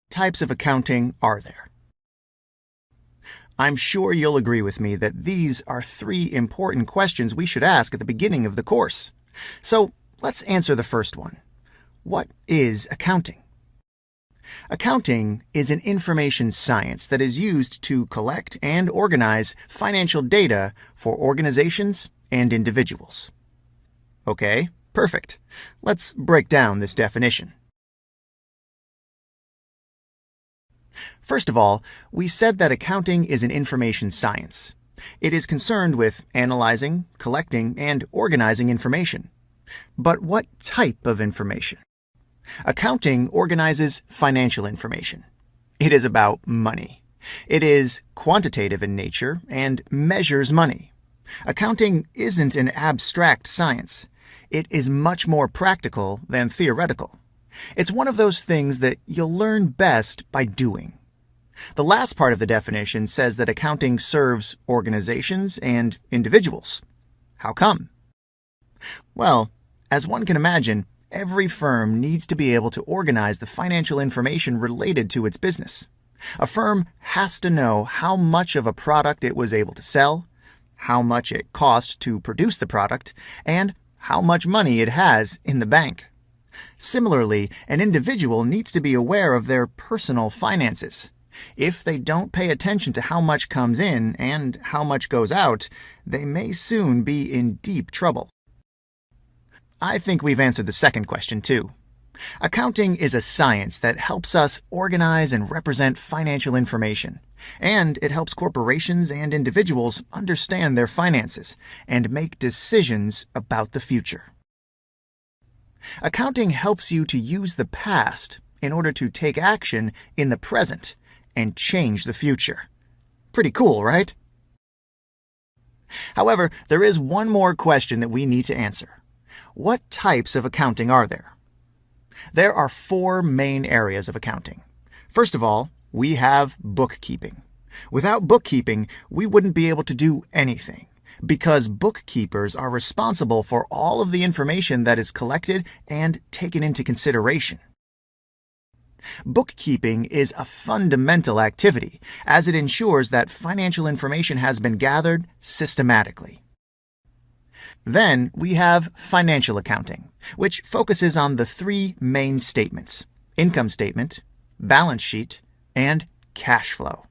types of accounting are there? I'm sure you'll agree with me that these are three important questions we should ask at the beginning of the course. So let's answer the first one. What is accounting? Accounting is an information science that is used to collect and organize financial data for organizations and individuals. Okay, perfect. Let's break down this definition. First of all, we said that accounting is an information science. It is concerned with analyzing, collecting, and organizing information. But what type of information? Accounting organizes financial information. It is about money. It is quantitative in nature and measures money. Accounting isn't an abstract science. It is much more practical than theoretical. It's one of those things that you'll learn best by doing. The last part of the definition says that accounting serves organizations and individuals. How come? Well, as one can imagine, every firm needs to be able to organize the financial information related to its business. A firm has to know how much of a product it was able to sell, how much it cost to produce the product, and how much money it has in the bank. Similarly, an individual needs to be aware of their personal finances. If they don't pay attention to how much comes in and how much goes out, they may soon be in deep trouble. I think we've answered the second question too. Accounting is a science that helps us organize and represent financial information, and it helps corporations and individuals understand their finances and make decisions about the future. Accounting helps you to use the past in order to take action in the present and change the future. Pretty cool, right? However, there is one more question that we need to answer. What types of accounting are there? There are four main areas of accounting. First of all, we have bookkeeping. Without bookkeeping, we wouldn't be able to do anything, because bookkeepers are responsible for all of the information that is collected and taken into consideration. Bookkeeping is a fundamental activity, as it ensures that financial information has been gathered systematically. Then we have financial accounting, which focuses on the three main statements: income statement, balance sheet, and cash flow.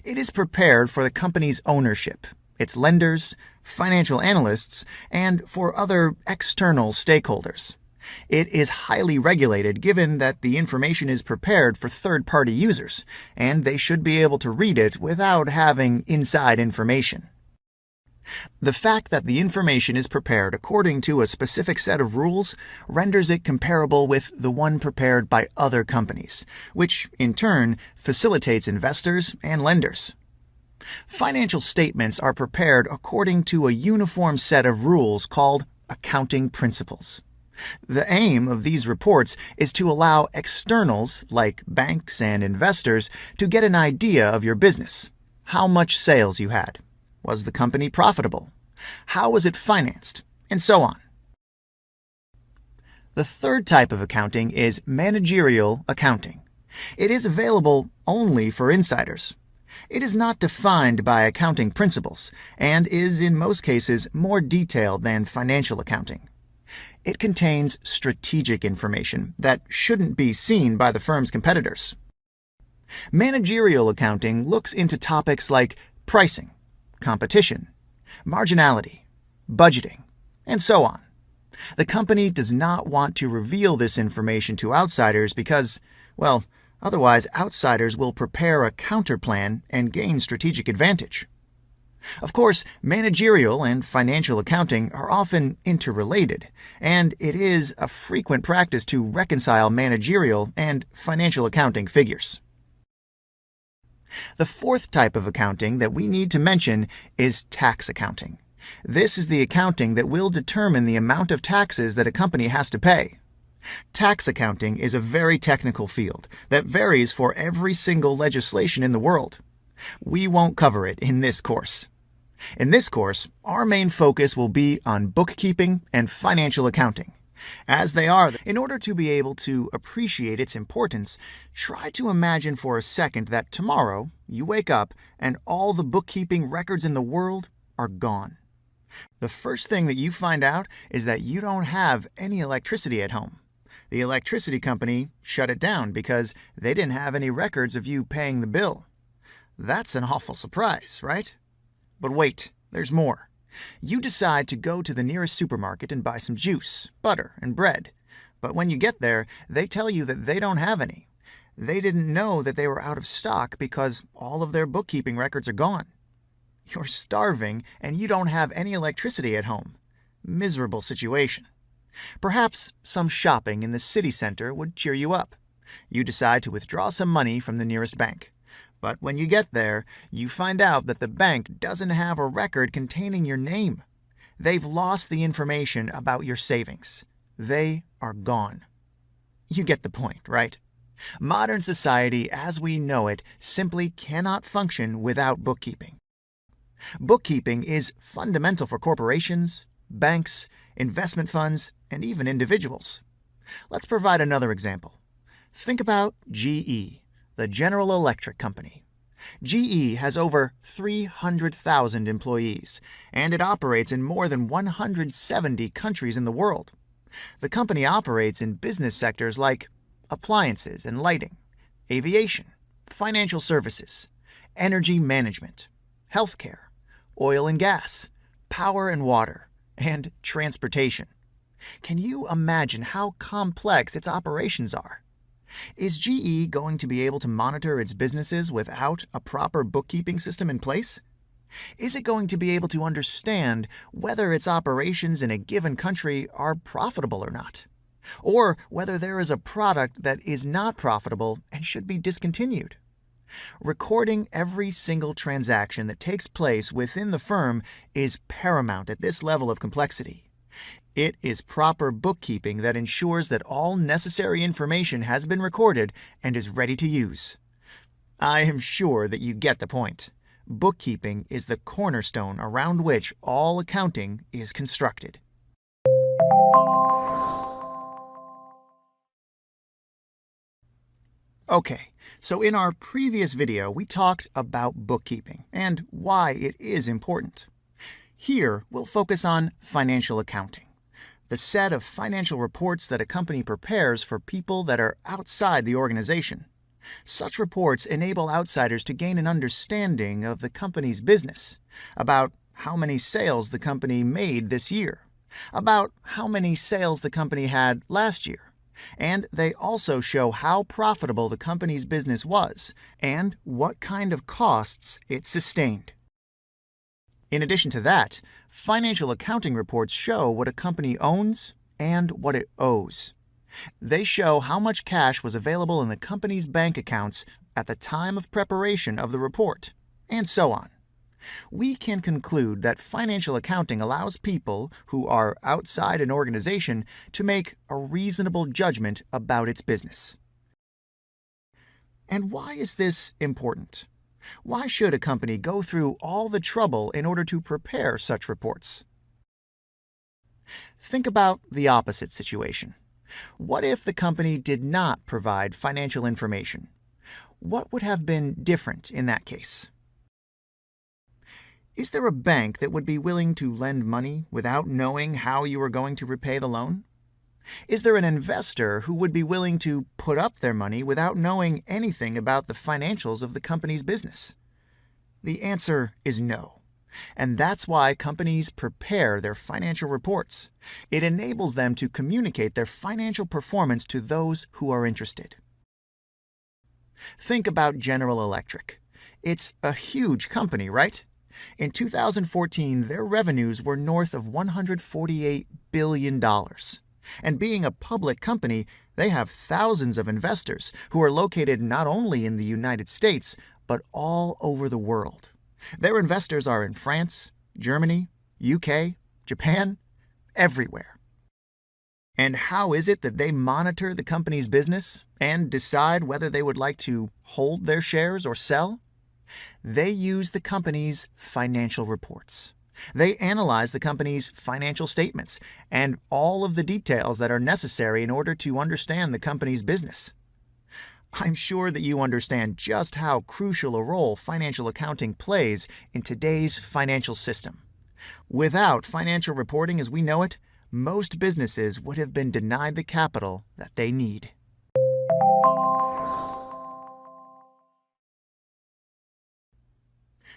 It is prepared for the company's ownership, its lenders, financial analysts, and for other external stakeholders. It is highly regulated given that the information is prepared for third-party users, and they should be able to read it without having inside information. The fact that the information is prepared according to a specific set of rules renders it comparable with the one prepared by other companies, which, in turn, facilitates investors and lenders. Financial statements are prepared according to a uniform set of rules called accounting principles. The aim of these reports is to allow externals, like banks and investors, to get an idea of your business. How much sales you had. Was the company profitable? How was it financed? And so on. The third type of accounting is managerial accounting. It is available only for insiders. It is not defined by accounting principles and is in most cases more detailed than financial accounting. It contains strategic information that shouldn't be seen by the firm's competitors. Managerial accounting looks into topics like pricing, competition, marginality, budgeting, and so on. The company does not want to reveal this information to outsiders because, well, otherwise outsiders will prepare a counterplan and gain strategic advantage. Of course, managerial and financial accounting are often interrelated, and it is a frequent practice to reconcile managerial and financial accounting figures. The fourth type of accounting that we need to mention is tax accounting. This is the accounting that will determine the amount of taxes that a company has to pay. Tax accounting is a very technical field that varies for every single legislation in the world. We won't cover it in this course. In this course, our main focus will be on bookkeeping and financial accounting, As they are, in order to be able to appreciate its importance, try to imagine for a second that tomorrow you wake up and all the bookkeeping records in the world are gone. The first thing that you find out is that you don't have any electricity at home. The electricity company shut it down because they didn't have any records of you paying the bill. That's an awful surprise, right? But wait, there's more. You decide to go to the nearest supermarket and buy some juice, butter, and bread. But when you get there, they tell you that they don't have any. They didn't know that they were out of stock because all of their bookkeeping records are gone. You're starving and you don't have any electricity at home. Miserable situation. Perhaps some shopping in the city center would cheer you up. You decide to withdraw some money from the nearest bank. But when you get there, you find out that the bank doesn't have a record containing your name. They've lost the information about your savings. They are gone. You get the point, right? Modern society as we know it simply cannot function without bookkeeping. Bookkeeping is fundamental for corporations, banks, investment funds, and even individuals. Let's provide another example. Think about GE, the General Electric Company. GE has over 300,000 employees, and it operates in more than 170 countries in the world. The company operates in business sectors like appliances and lighting, aviation, financial services, energy management, healthcare, oil and gas, power and water, and transportation. Can you imagine how complex its operations are? Is GE going to be able to monitor its businesses without a proper bookkeeping system in place? Is it going to be able to understand whether its operations in a given country are profitable or not? Or whether there is a product that is not profitable and should be discontinued? Recording every single transaction that takes place within the firm is paramount at this level of complexity. It is proper bookkeeping that ensures that all necessary information has been recorded and is ready to use. I am sure that you get the point. Bookkeeping is the cornerstone around which all accounting is constructed. Okay, so in our previous video, we talked about bookkeeping and why it is important. Here, we'll focus on financial accounting, the set of financial reports that a company prepares for people that are outside the organization. Such reports enable outsiders to gain an understanding of the company's business, about how many sales the company made this year, about how many sales the company had last year, and they also show how profitable the company's business was and what kind of costs it sustained. In addition to that, financial accounting reports show what a company owns and what it owes. They show how much cash was available in the company's bank accounts at the time of preparation of the report, and so on. We can conclude that financial accounting allows people who are outside an organization to make a reasonable judgment about its business. And why is this important? Why should a company go through all the trouble in order to prepare such reports? Think about the opposite situation. What if the company did not provide financial information? What would have been different in that case? Is there a bank that would be willing to lend money without knowing how you are going to repay the loan? Is there an investor who would be willing to put up their money without knowing anything about the financials of the company's business? The answer is no. And that's why companies prepare their financial reports. It enables them to communicate their financial performance to those who are interested. Think about General Electric. It's a huge company, right? In 2014, their revenues were north of $148 billion. And being a public company, they have thousands of investors who are located not only in the United States, but all over the world. Their investors are in France, Germany, UK, Japan, everywhere. And how is it that they monitor the company's business and decide whether they would like to hold their shares or sell? They use the company's financial reports. They analyze the company's financial statements and all of the details that are necessary in order to understand the company's business. I'm sure that you understand just how crucial a role financial accounting plays in today's financial system. Without financial reporting as we know it, most businesses would have been denied the capital that they need.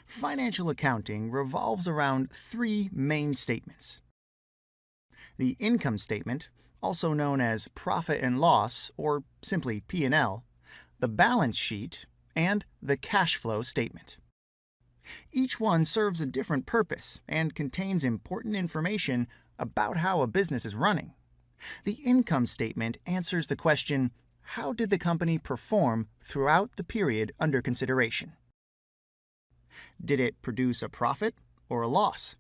Financial accounting revolves around three main statements: the income statement, also known as profit and loss or simply P&L, the balance sheet, and the cash flow statement. Each one serves a different purpose and contains important information about how a business is running. The income statement answers the question, how did the company perform throughout the period under consideration? Did it produce a profit or a loss?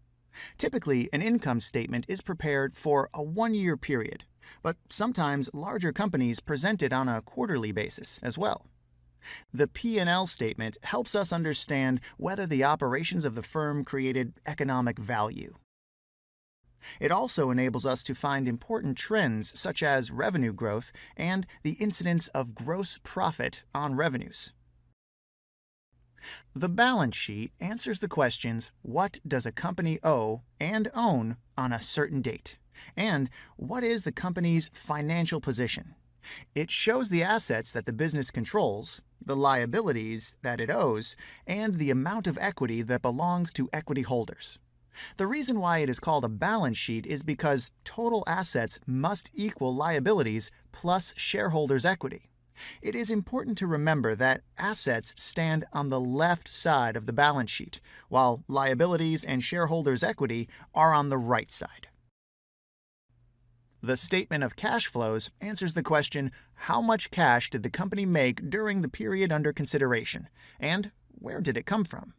Typically, an income statement is prepared for a one-year period, but sometimes larger companies present it on a quarterly basis as well. The P&L statement helps us understand whether the operations of the firm created economic value. It also enables us to find important trends such as revenue growth and the incidence of gross profit on revenues. The balance sheet answers the questions, what does a company owe and own on a certain date? And what is the company's financial position? It shows the assets that the business controls, the liabilities that it owes, and the amount of equity that belongs to equity holders. The reason why it is called a balance sheet is because total assets must equal liabilities plus shareholders' equity. It is important to remember that assets stand on the left side of the balance sheet, while liabilities and shareholders' equity are on the right side. The statement of cash flows answers the question, how much cash did the company make during the period under consideration, and where did it come from?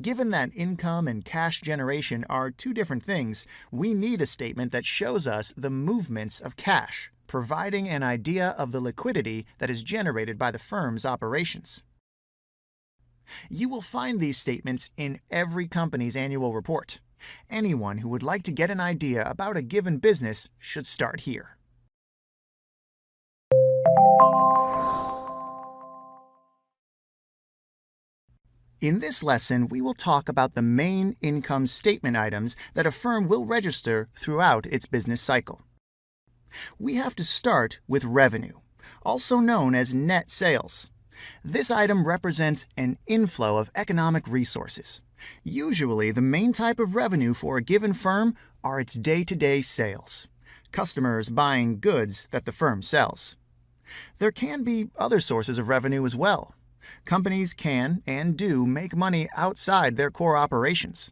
Given that income and cash generation are two different things, we need a statement that shows us the movements of cash, providing an idea of the liquidity that is generated by the firm's operations. You will find these statements in every company's annual report. Anyone who would like to get an idea about a given business should start here. In this lesson, we will talk about the main income statement items that a firm will register throughout its business cycle. We have to start with revenue, also known as net sales. This item represents an inflow of economic resources. Usually, the main type of revenue for a given firm are its day-to-day sales, customers buying goods that the firm sells. There can be other sources of revenue as well. Companies can and do make money outside their core operations.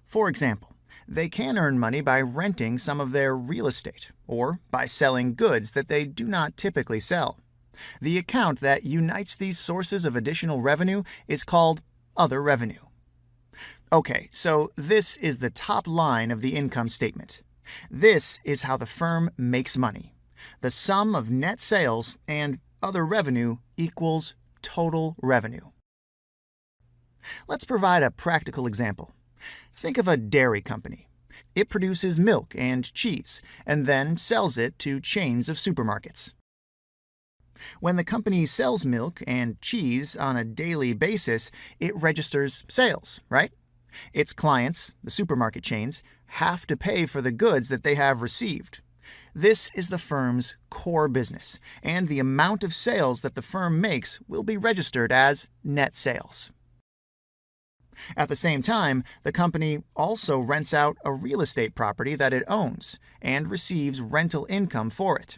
For example, they can earn money by renting some of their real estate or by selling goods that they do not typically sell. The account that unites these sources of additional revenue is called other revenue. Okay, so this is the top line of the income statement. This is how the firm makes money. The sum of net sales and other revenue equals total revenue. Let's provide a practical example. Think of a dairy company. It produces milk and cheese and then sells it to chains of supermarkets. When the company sells milk and cheese on a daily basis, it registers sales, right? Its clients, the supermarket chains, have to pay for the goods that they have received. This is the firm's core business, and the amount of sales that the firm makes will be registered as net sales. At the same time, the company also rents out a real estate property that it owns and receives rental income for it.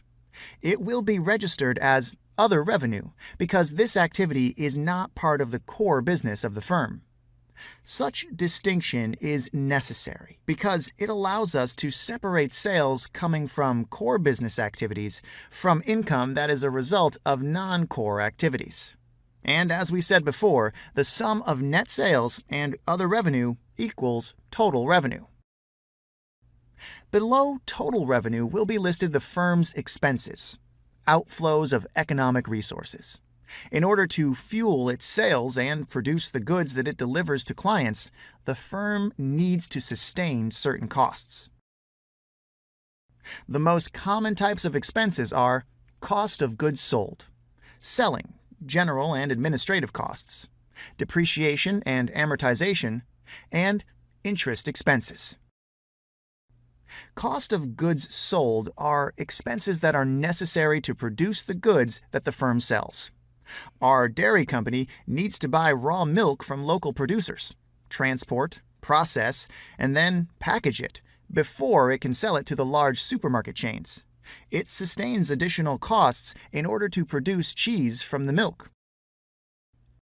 It will be registered as other revenue because this activity is not part of the core business of the firm. Such distinction is necessary because it allows us to separate sales coming from core business activities from income that is a result of non-core activities. And as we said before, the sum of net sales and other revenue equals total revenue. Below total revenue will be listed the firm's expenses, outflows of economic resources. In order to fuel its sales and produce the goods that it delivers to clients, the firm needs to sustain certain costs. The most common types of expenses are cost of goods sold, selling, general and administrative costs, depreciation and amortization, and interest expenses. Cost of goods sold are expenses that are necessary to produce the goods that the firm sells. Our dairy company needs to buy raw milk from local producers, transport, process, and then package it before it can sell it to the large supermarket chains. It sustains additional costs in order to produce cheese from the milk.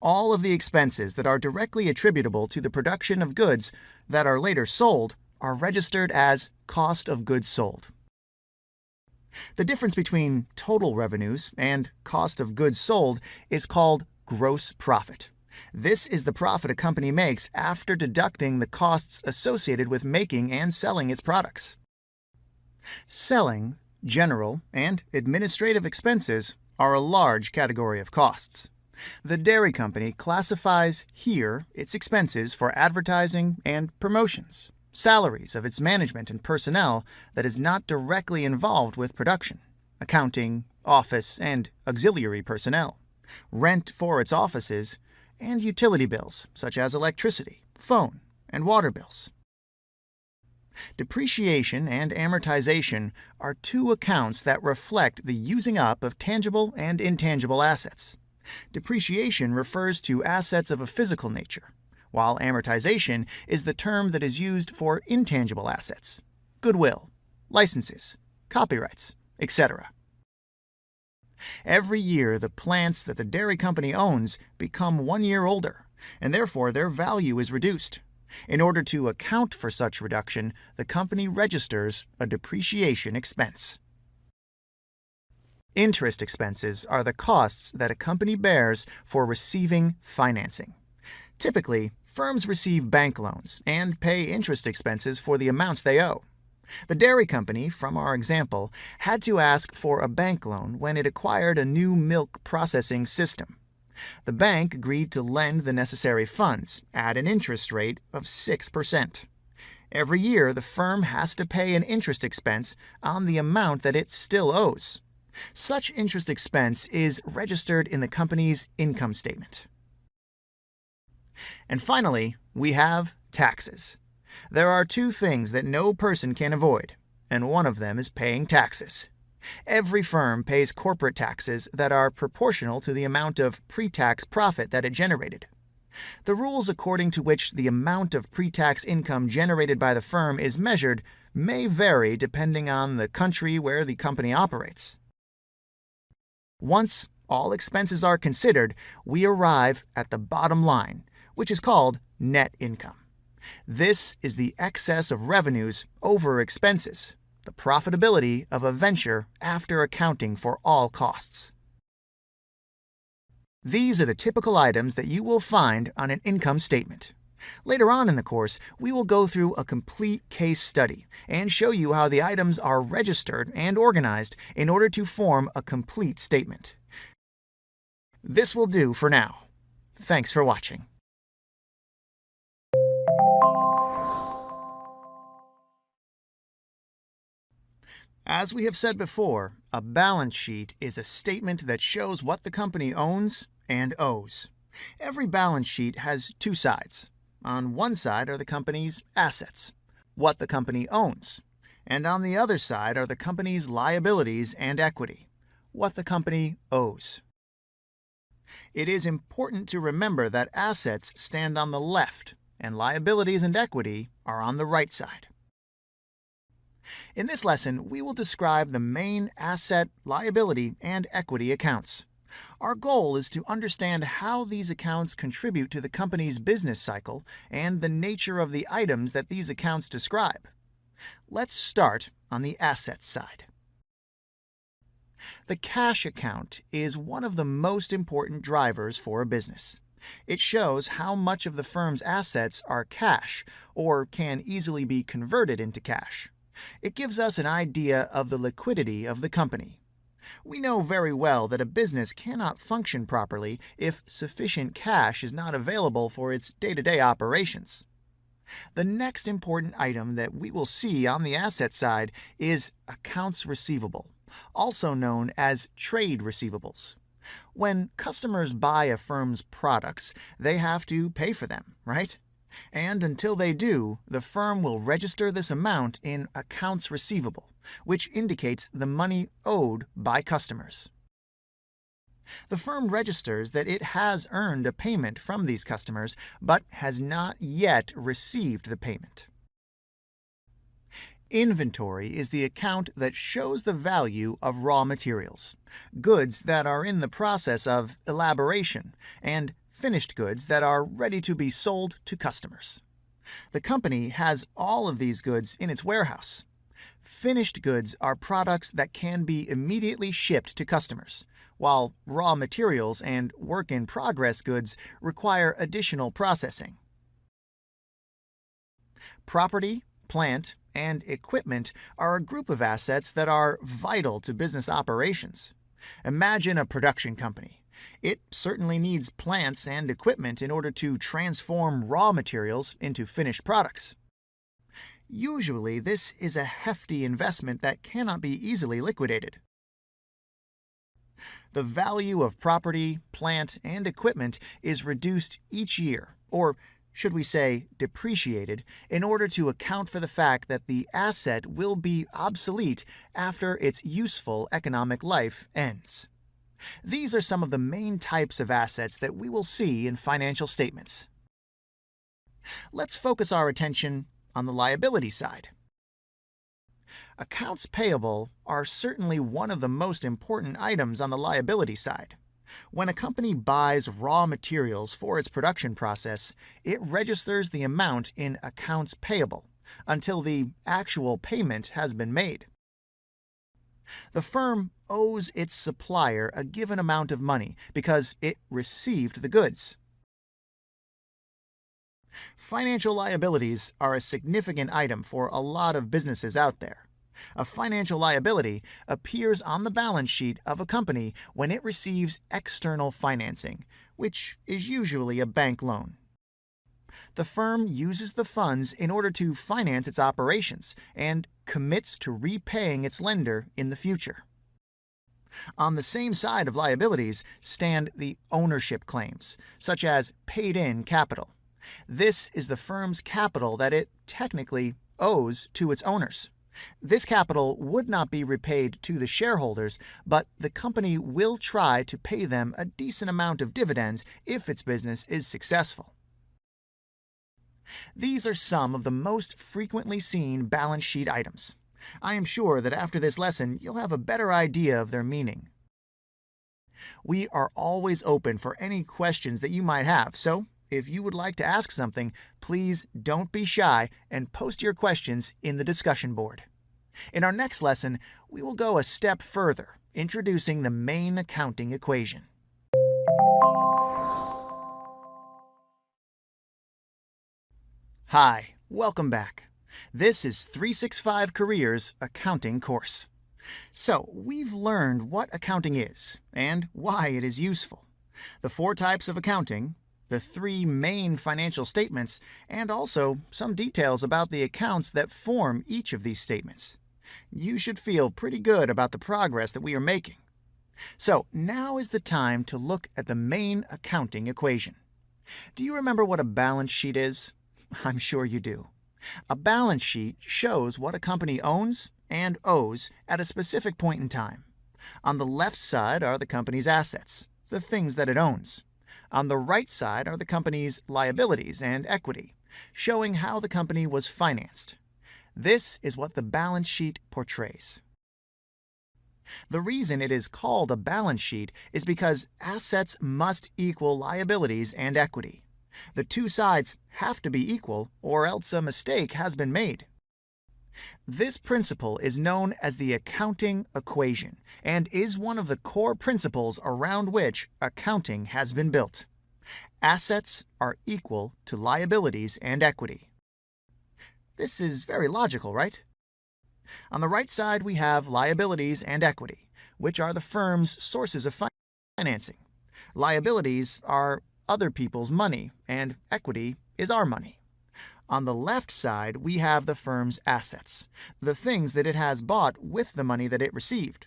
All of the expenses that are directly attributable to the production of goods that are later sold are registered as cost of goods sold. The difference between total revenues and cost of goods sold is called gross profit. This is the profit a company makes after deducting the costs associated with making and selling its products. Selling, general, and administrative expenses are a large category of costs. The dairy company classifies here its expenses for advertising and promotions, salaries of its management and personnel that is not directly involved with production, accounting, office, and auxiliary personnel, rent for its offices, and utility bills such as electricity, phone, and water bills. Depreciation and amortization are two accounts that reflect the using up of tangible and intangible assets. Depreciation refers to assets of a physical nature, while amortization is the term that is used for intangible assets, goodwill, licenses, copyrights, etc. Every year, the plants that the dairy company owns become 1 year older, and therefore their value is reduced. In order to account for such reduction, the company registers a depreciation expense. Interest expenses are the costs that a company bears for receiving financing. Typically, firms receive bank loans and pay interest expenses for the amounts they owe. The dairy company, from our example, had to ask for a bank loan when it acquired a new milk processing system. The bank agreed to lend the necessary funds at an interest rate of 6%. Every year, the firm has to pay an interest expense on the amount that it still owes. Such interest expense is registered in the company's income statement. And finally, we have taxes. There are two things that no person can avoid, and one of them is paying taxes. Every firm pays corporate taxes that are proportional to the amount of pre-tax profit that it generated. The rules according to which the amount of pre-tax income generated by the firm is measured may vary depending on the country where the company operates. Once all expenses are considered, we arrive at the bottom line, which is called net income. This is the excess of revenues over expenses, the profitability of a venture after accounting for all costs. These are the typical items that you will find on an income statement. Later on in the course, we will go through a complete case study and show you how the items are registered and organized in order to form a complete statement. This will do for now. Thanks for watching. As we have said before, a balance sheet is a statement that shows what the company owns and owes. Every balance sheet has two sides. On one side are the company's assets, what the company owns, and on the other side are the company's liabilities and equity, what the company owes. It is important to remember that assets stand on the left and liabilities and equity are on the right side. In this lesson, we will describe the main asset, liability, and equity accounts. Our goal is to understand how these accounts contribute to the company's business cycle and the nature of the items that these accounts describe. Let's start on the assets side. The cash account is one of the most important drivers for a business. It shows how much of the firm's assets are cash or can easily be converted into cash. It gives us an idea of the liquidity of the company. We know very well that a business cannot function properly if sufficient cash is not available for its day-to-day operations. The next important item that we will see on the asset side is accounts receivable, also known as trade receivables. When customers buy a firm's products, they have to pay for them, right? And until they do, the firm will register this amount in accounts receivable, which indicates the money owed by customers. The firm registers that it has earned a payment from these customers, but has not yet received the payment. Inventory is the account that shows the value of raw materials, goods that are in the process of elaboration, and finished goods that are ready to be sold to customers. The company has all of these goods in its warehouse. Finished goods are products that can be immediately shipped to customers, while raw materials and work-in-progress goods require additional processing. Property, plant, and equipment are a group of assets that are vital to business operations. Imagine a production company. It certainly needs plants and equipment in order to transform raw materials into finished products. Usually, this is a hefty investment that cannot be easily liquidated. The value of property, plant, and equipment is reduced each year, or should we say depreciated, in order to account for the fact that the asset will be obsolete after its useful economic life ends. These are some of the main types of assets that we will see in financial statements. Let's focus our attention on the liability side. Accounts payable are certainly one of the most important items on the liability side. When a company buys raw materials for its production process, it registers the amount in accounts payable until the actual payment has been made. The firm owes its supplier a given amount of money because it received the goods. Financial liabilities are a significant item for a lot of businesses out there. A financial liability appears on the balance sheet of a company when it receives external financing, which is usually a bank loan. The firm uses the funds in order to finance its operations and commits to repaying its lender in the future. On the same side of liabilities stand the ownership claims, such as paid-in capital. This is the firm's capital that it technically owes to its owners. This capital would not be repaid to the shareholders, but the company will try to pay them a decent amount of dividends if its business is successful. These are some of the most frequently seen balance sheet items. I am sure that after this lesson, you'll have a better idea of their meaning. We are always open for any questions that you might have, so if you would like to ask something, please don't be shy and post your questions in the discussion board. In our next lesson, we will go a step further, introducing the main accounting equation. Hi, welcome back. This is 365 Careers Accounting course. So, we've learned what accounting is and why it is useful, the 4 types of accounting, the 3 main financial statements, and also some details about the accounts that form each of these statements. You should feel pretty good about the progress that we are making. So now is the time to look at the main accounting equation. Do you remember what a balance sheet is? I'm sure you do. A balance sheet shows what a company owns and owes at a specific point in time. On the left side are the company's assets, the things that it owns. On the right side are the company's liabilities and equity, showing how the company was financed. This is what the balance sheet portrays. The reason it is called a balance sheet is because assets must equal liabilities and equity. The 2 sides have to be equal, or else a mistake has been made. This principle is known as the accounting equation and is one of the core principles around which accounting has been built. Assets are equal to liabilities and equity. This is very logical, right? On the right side, we have liabilities and equity, which are the firm's sources of financing. Liabilities are other people's money, and equity is our money. On the left side, we have the firm's assets, the things that it has bought with the money that it received.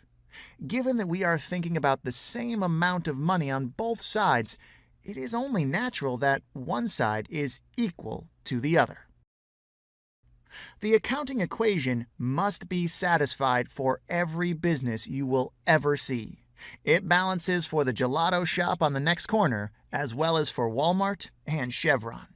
Given that we are thinking about the same amount of money on both sides, it is only natural that one side is equal to the other. The accounting equation must be satisfied for every business you will ever see. It balances for the gelato shop on the next corner, as well as for Walmart and Chevron.